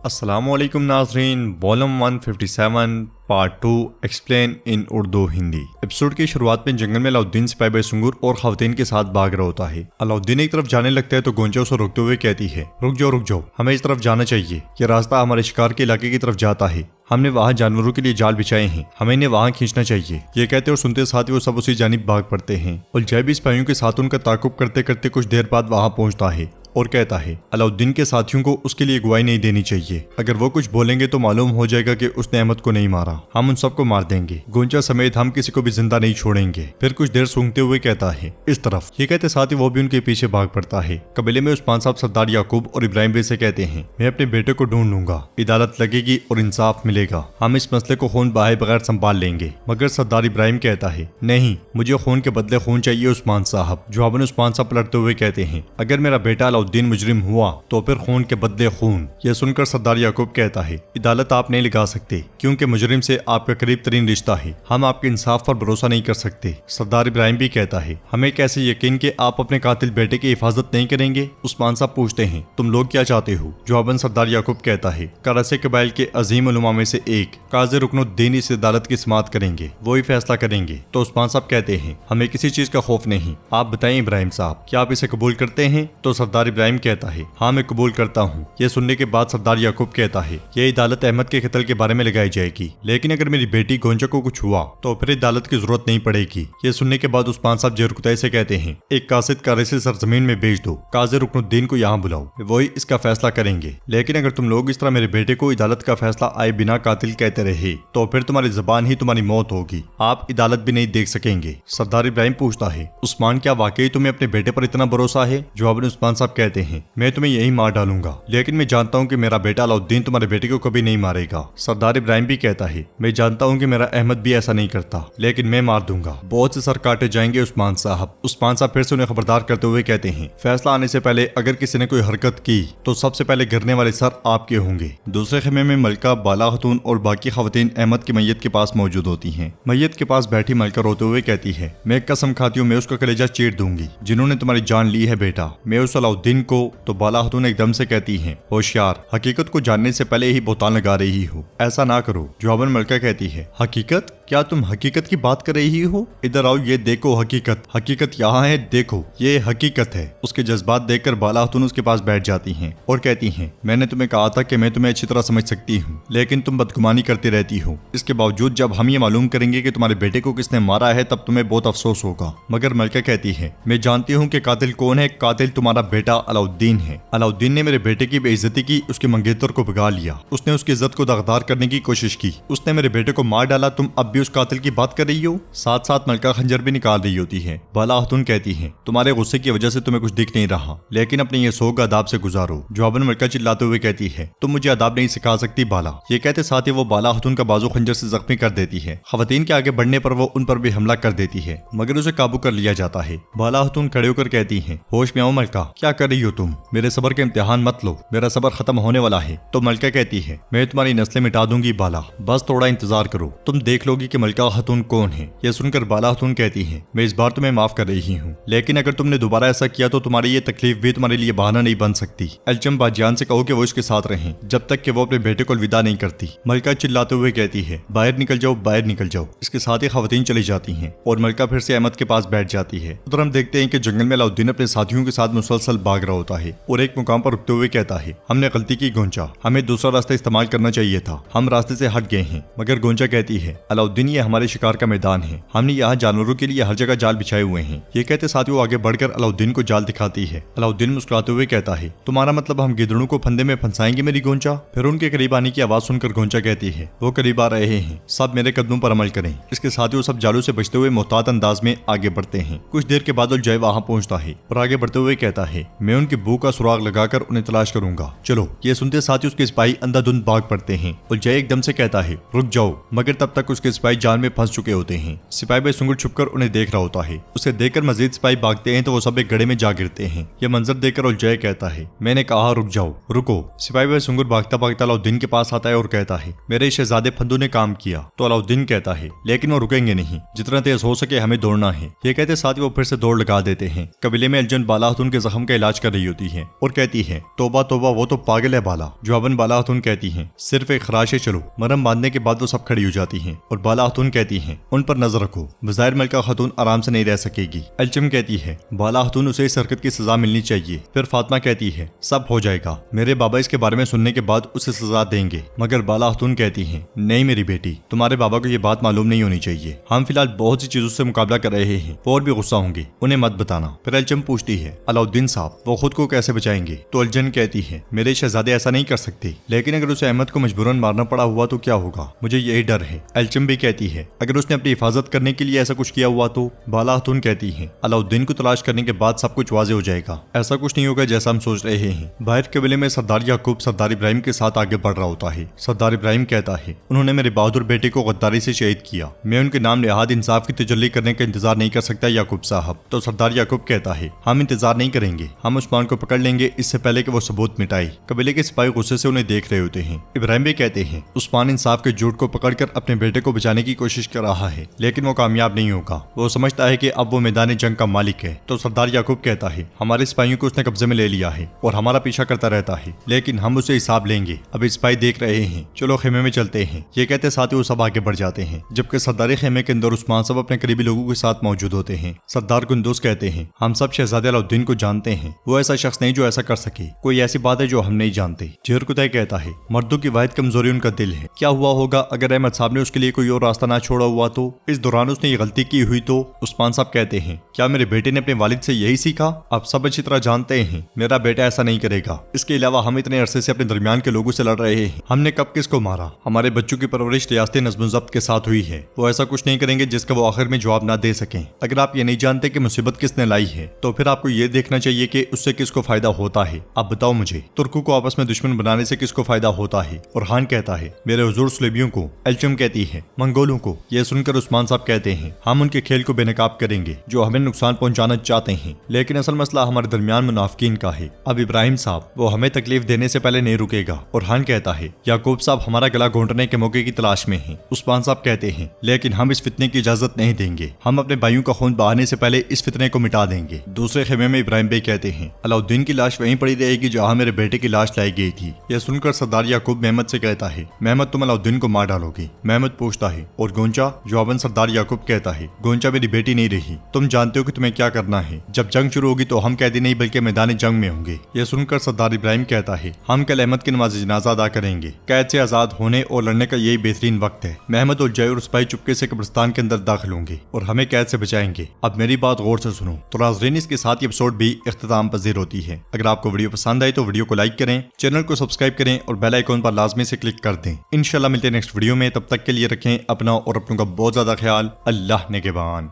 अस्सलाम वालेकुम नाज़रीन, volume 157 part 2 explain in Urdu Hindi. Episode की शुरुआत में जंगल में अलाउद्दीन सिपाही बाई सुंगूर और खवातीन के साथ भाग रहा होता है। अलाउद्दीन एक तरफ जाने लगता है तो गोंचा उसे रोकते हुए कहती है, रुक जाओ, हमें इस तरफ जाना चाहिए। ये रास्ता हमारे शिकार के इलाके की तरफ जाता है। हमने वहाँ जानवरों के लिए जाल बिछाए हैं, हमें इन्हें वहाँ खींचना चाहिए। ये कहते और सुनते साथ ही वो सब उसी जानिब भाग पड़ते हैं और जय भी सिपाहियों के साथ उनका ताकुब करते करते कुछ देर बाद वहाँ पहुँचता है और कहता है अलाउद्दीन के साथियों को उसके लिए गवाही नहीं देनी चाहिए। अगर वो कुछ बोलेंगे तो मालूम हो जाएगा कि उसने अहमद को नहीं मारा, हम उन सबको मार देंगे, गोंचा समेत हम किसी को भी जिंदा नहीं छोड़ेंगे। फिर कुछ देर सूंघते हुए कहता है इस तरफ। ये कहते साथ ही वो भी उनके पीछे भाग पड़ता है। कबीले में उस्मान साहब सरदार याकूब और इब्राहिम बे से कहते हैं, मैं अपने बेटे को ढूंढ लूंगा, अदालत लगेगी और इंसाफ मिलेगा, हम इस मसले को खून बहाए बगैर संभाल लेंगे। मगर सरदार इब्राहिम कहता है, नहीं, मुझे खून के बदले खून चाहिए उस्मान साहब। जवाबन उस्मान साहब पलटते हुए कहते हैं, अगर मेरा बेटा अलाउद्दीन मुजरिम हुआ तो फिर खून के बदले खून। यह सुनकर सरदार याकूब कहता है, अदालत आप नहीं लगा सकते क्योंकि मुजरिम से आपका करीब तरीन रिश्ता है, हम आपके इंसाफ पर भरोसा नहीं कर सकते। सरदार इब्राहिम भी कहता है, हमें कैसे यकीन कि आप अपने कातिल बेटे की हिफाजत नहीं करेंगे। उस्मान साहब पूछते हैं, तुम लोग क्या चाहते हो? जवाबन सरदार याकूब कहता है, करासे कबाइल के अजीम उलमा में से एक काज़ी रुकनुद्दीन इस अदालत की समाअत करेंगे, वही फैसला करेंगे। तो उस्मान साहब कहते हैं, हमें किसी चीज का खौफ नहीं, आप बताएं इब्राहिम साहब, क्या आप इसे कबूल करते हैं? तो सरदार इब्राहिम कहता है, हाँ मैं कबूल करता हूँ। यह सुनने के बाद सरदार याकूब कहता है, यह अदालत अहमद के कत्ल के बारे में लगाई जाएगी, लेकिन अगर मेरी बेटी गोंचा को कुछ हुआ तो फिर अदालत की जरूरत नहीं पड़ेगी। यह सुनने के बाद उस्मान साहब जेरुकताई से कहते हैं, एक कासिद कारी से सरजमीन में भेज दो, काज़ी रुकनुद्दीन को यहाँ बुलाओ, वही इसका फैसला करेंगे। लेकिन अगर तुम लोग इस तरह मेरे बेटे को अदालत का फैसला आए बिना कातिल कहते रहे तो फिर तुम्हारी जबान ही तुम्हारी मौत होगी, आप अदालत भी नहीं देख सकेंगे। सरदार इब्राहिम पूछता है, उस्मान क्या वाकई तुम्हें अपने बेटे पर इतना भरोसा है? जवाब में उस्मान साहब कहते हैं, मैं तुम्हें यही मार डालूंगा, लेकिन मैं जानता हूँ कि मेरा बेटा अलाउद्दीन तुम्हारे बेटे को कभी नहीं मारेगा। सरदार इब्राहिम भी कहता है, मैं जानता हूँ कि मेरा अहमद भी ऐसा नहीं करता, लेकिन मैं मार दूंगा, बहुत से सर काटे जाएंगे उस्मान साहब। उस्मान साहब फिर से उन्हें खबरदार करते हुए कहते हैं, फैसला आने से पहले अगर किसी ने कोई हरकत की तो सबसे पहले गिरने वाले सर आपके होंगे। दूसरे खेमे में मलका, बाला खतून और बाकी खवातीन अहमद की मैयत के पास मौजूद होती हैं। मैयत के पास बैठी मलका रोते हुए कहती है, मैं कसम खाती हूँ मैं उसका कलेजा चीर दूंगी जिन्होंने तुम्हारी जान ली है बेटा, मैं उस अलाउद्दीन को। तो बाला खतून एकदम से कहती है, होशियार, हकीकत को जानने से पहले ही बोतान लगा रही हो, ऐसा ना करो। जवाबन मलका कहती है, हकीकत? क्या तुम हकीकत की बात कर रही हो? इधर आओ, ये देखो हकीकत, हकीकत यहाँ है, देखो ये हकीकत है। उसके जज्बात देखकर बाला खतून उसके पास बैठ जाती हैं और कहती हैं, मैंने तुम्हें कहा था कि मैं तुम्हें अच्छी तरह समझ सकती हूँ, लेकिन तुम बदगुमानी करती रहती हो। इसके बावजूद जब हम ये मालूम करेंगे कि तुम्हारे बेटे को किसने मारा है तब तुम्हें बहुत अफसोस होगा। मगर मलका कहती है, मैं जानती हूँ कि कातिल कौन है, कातिल तुम्हारा बेटा अलाउद्दीन है। अलाउद्दीन ने मेरे बेटे की बेइज्जती की, उसके मंगेतर को भगा लिया, उसने उसकी इज्जत को दागदार करने की कोशिश की, उसने मेरे बेटे को मार डाला। तुम अब भी उस कातिल की बात कर रही हो? साथ साथ मलका खंजर भी निकाल रही होती है। बाला खतून कहती है, तुम्हारे गुस्से की वजह से तुम्हें कुछ दिख नहीं रहा, लेकिन अपने ये सोग अदाब से गुजारो। जवाबन मलका चिल्लाते हुए कहती है, तुम मुझे अदाब नहीं सिखा सकती बाला। ये कहते साथ ही वो बाला खतून का बाजू खंजर से जख्मी कर देती है। खवातीन के आगे बढ़ने पर वो उन पर भी हमला कर देती है, मगर उसे काबू कर लिया जाता है। बाला खतून खड़े होकर कहती है, होश में आओ मलका, क्या कर रही हो तुम? मेरे सबर के इम्तिहान मत लो, मेरा सबर खत्म होने वाला है। तो मलका कहती है, मैं तुम्हारी नस्लें मिटा दूंगी बाला, बस थोड़ा इंतजार करो, तुम देख लोगी कि मलका खतून कौन है। यह सुनकर बाला खतून कहती है, मैं इस बार तुम्हें माफ कर रही हूँ, लेकिन अगर तुमने दोबारा ऐसा किया तो तुम्हारी ये तकलीफ भी तुम्हारे लिए बहाना नहीं बन सकती। अलचम बाजियान से कहो कि वो इसके साथ रहें जब तक कि वो अपने बेटे को अलविदा नहीं करती। मलका चिल्लाते हुए कहती है, बाहर निकल जाओ, बाहर निकल जाओ। इसके साथ ही खवातीन चली जाती हैं और मलका फिर से अहमद के पास बैठ जाती है। उधर हम देखते हैं कि जंगल में अलाउद्दीन अपने साथियों के साथ मुसलसल भाग रहा होता है और एक मुकाम पर रुकते हुए कहता है, हमने गलती की गोंचा, हमें दूसरा रास्ता इस्तेमाल करना चाहिए था, हम रास्ते से हट गए हैं। मगर गोंचा कहती है, अलाउद्दीन ये हमारे शिकार का मैदान है, हमने यहाँ जानवरों के लिए हर जगह जाल बिछाए हुए हैं। ये कहते साथ ही वो आगे बढ़कर अलाउद्दीन को जाल दिखाती है। अलाउद्दीन मुस्कुराते हुए कहता है, तुम्हारा मतलब हम गिदड़ों को फंदे में फंसाएंगे मेरी गोंचा? फिर उनके करीब आने की आवाज सुनकर गोंचा कहती है, वो करीब आ रहे हैं, सब मेरे कदमों पर अमल करें। इसके साथ ही वो सब जालों से बचते हुए मोहतात अंदाज में आगे बढ़ते हैं। कुछ देर के बाद जय वहां पहुंचता है और आगे बढ़ते हुए कहता है, मैं उनकी भूख का सुराग लगाकर उन्हें तलाश करूंगा, चलो। ये सुनते साथ ही उसके सिपाही अंधाधुंध भाग पड़ते हैं और जय एकदम से कहता है, रुक जाओ, मगर तब तक उसके सिपाही जाल में फंस चुके होते हैं। सिपाही बाई सुंगुर छुपकर उन्हें देख रहा होता है। उसे देखकर मजीद सिपाही भागते हैं तो वो सब एक गड्ढे में जा गिरते हैं। यह मंजर देखकर उलझाए कहता है, मैंने कहा रुक जाओ, रुको। सिपाही बाई सुंगुर भागता भागता अलाउद्दीन के पास आता है और कहता है, मेरे शहजादे फंदू ने काम किया। तो अलाउद्दीन कहता है, लेकिन वो रुकेंगे नहीं, जितना तेज हो सके हमें दौड़ना है। ये कहते साथ ही वो फिर से दौड़ लगा देते हैं। कबीले में अलजन बाला खतून के जख्म का इलाज तलाश कर रही होती हैं और कहती हैं, तौबा तौबा वो तो पागल है बाला। जवाबन बाला खातून कहती हैं, सिर्फ एक खराश है, चलो। मरहम बांधने के बाद वो सब खड़ी हो जाती हैं और बाला खातून कहती हैं, उन पर नजर रखो, बज़ाहिर मलका खातून आराम से नहीं रह सकेगी। एल्चम कहती है, बाला खातून उसे इस हरकत की सजा मिलनी चाहिए। फिर फातिमा कहती है, सब हो जाएगा, मेरे बाबा इसके बारे में सुनने के बाद उसे सजा देंगे। मगर बाला खातून कहती हैं, नहीं मेरी बेटी, तुम्हारे बाबा को ये बात मालूम नहीं होनी चाहिए। हम फिलहाल बहुत सी चीजों से मुकाबला कर रहे हैं, वो और भी गुस्सा होंगे, उन्हें मत बताना। फिर एल्चम पूछती है, अलाउद्दीन साहब वो खुद को कैसे बचाएंगे? तो एल्चम कहती है, मेरे शहजादे ऐसा नहीं कर सकते, लेकिन अगर उसे अहमद को मजबूरन मारना पड़ा हुआ तो क्या होगा? मुझे यही डर है। एल्चम भी कहती है, अगर उसने अपनी हिफाजत करने के लिए ऐसा कुछ किया हुआ तो? बाला खातून कहती है, अलाउद्दीन को तलाश करने के बाद सब कुछ वाजे हो जाएगा। ऐसा कुछ नहीं होगा जैसा हम सोच रहे हैं। बाहर कबीले में सरदार याकूब सरदार इब्राहिम के साथ आगे बढ़ रहा होता है। सरदार इब्राहिम कहता है, उन्होंने मेरे बहादुर बेटे को गद्दारी से शहीद किया, मैं उनके नाम निहाद इंसाफ की तजल्ली करने का इंतजार नहीं कर सकता याकूब साहब। तो सरदार याकूब कहता है, हम इंतजार नहीं करेंगे, हम उस्मान को पकड़ लेंगे इससे पहले कि वो सबूत मिटाए। कबीले के सिपाही गुस्से से उन्हें देख रहे होते हैं। इब्राहिम भी कहते हैं, उस्मान इंसाफ के झूठ को पकड़कर अपने बेटे को बचाने की कोशिश कर रहा है, लेकिन वो कामयाब नहीं होगा। वो समझता है कि अब वो मैदान जंग का मालिक है। तो सरदार याकूब कहता है, हमारे सिपाहियों को उसने कब्जे में ले लिया है और हमारा पीछा करता रहता है, लेकिन हम उसे हिसाब लेंगे। अभी सिपाही देख रहे हैं, चलो खेमे में चलते हैं। ये कहते साथ ही वो सब आगे बढ़ जाते हैं, जबकि सरदारी खेमे के अंदर उस्मान सब अपने करीबी लोगों के साथ मौजूद होते हैं। सरदार कुंदूस कहते हैं, हम सब शहजादे अलाउद्दीन को जानते हैं, वो ऐसा शख्स नहीं जो ऐसा कर सके, कोई ऐसी बात है जो हम नहीं जानते। जहर कुतै कहता है, मर्दों की वाहिद कमजोरी उनका दिल है, क्या हुआ होगा अगर अहमद साहब ने उसके लिए कोई और रास्ता ना छोड़ा हुआ तो? इस दौरान उसने ये गलती की हुई तो? उस्मान साहब कहते हैं, क्या मेरे बेटे ने अपने वालिद से यही सीखा? आप सब अच्छी तरह जानते हैं मेरा बेटा ऐसा नहीं करेगा। इसके अलावा हम इतने अरसे से अपने दरमियान के लोगों से लड़ रहे हैं, हमने कब किसको मारा? हमारे बच्चों की परवरिश रियासती नज़्म ज़ब्त के साथ हुई है, वो ऐसा कुछ नहीं करेंगे जिसका वो आखिर में जवाब ना दे सकें। अगर आप ये नहीं जानते कि मुसीबत किसने लाई है, तो फिर आपको ये देखना चाहिए कि उससे किसको फायदा होता है। आप बताओ मुझे, तुर्कों को आपस में दुश्मन बनाने से किसको फायदा होता है? और खान कहता है, मेरे हुजूर सुलेबियों को। एल्चम कहती है, मंगोलों को। यह सुनकर उस्मान साहब कहते हैं, हम उनके खेल को बेनकाब करेंगे जो हमें नुकसान पहुंचाना चाहते हैं, लेकिन असल मसला हमारे दरमियान मुनाफिकीन का है। अब इब्राहिम साहब वो हमें तकलीफ देने से पहले नहीं रुकेगा। और खान कहता है, याकूब साहब हमारा गला घोंटने के मौके की तलाश में हैं। उस्मान साहब कहते हैं, लेकिन हम इस फितने की इजाजत नहीं देंगे, हम अपने भाइयों का खून बहाने से पहले इस फितने को मिटा देंगे। दूसरे खेमे में इब्राहिम बे कहते हैं, अलाउद्दीन की लाश वहीं पड़ी रहेगी जहां मेरे बेटे की लाश लाई गई थी। यह सुनकर सरदार याकूब मेहमद से कहता है, मेहमद तुम अलाउद्दीन को मार डालोगे? मेहमद पूछता है, और गोंचा? जवाबन सरदार याकूब कहता है, गोंचा मेरी बेटी नहीं रही, तुम जानते हो कि तुम्हें क्या करना है। जब जंग शुरू होगी तो हम कैदी नहीं बल्कि मैदान जंग में होंगे। यह सुनकर सरदार इब्राहिम कहता है, हम कल अहमद की नमाज जनाजा अदा करेंगे, कैद से आजाद होने और लड़ने का यही बेहतरीन वक्त है। मेहमद और जय और सिपाही चुपके से कब्रिस्तान के अंदर दाखिल होंगे और हमें कैद से बचाएंगे। अब मेरी बात गौर से सुनो। तो नाज़रीन, इसके साथ ही एपिसोड भी इख्तिताम पजीर होती है। अगर आपको वीडियो पसंद आई तो वीडियो को लाइक करें, चैनल को सब्सक्राइब करें और बेल आइकॉन पर लाजमी से क्लिक कर दें। इंशाल्लाह मिलते हैं नेक्स्ट वीडियो में, तब तक के लिए रखें अपना और अपनों का बहुत ज्यादा ख्याल। अल्लाह निगहबान।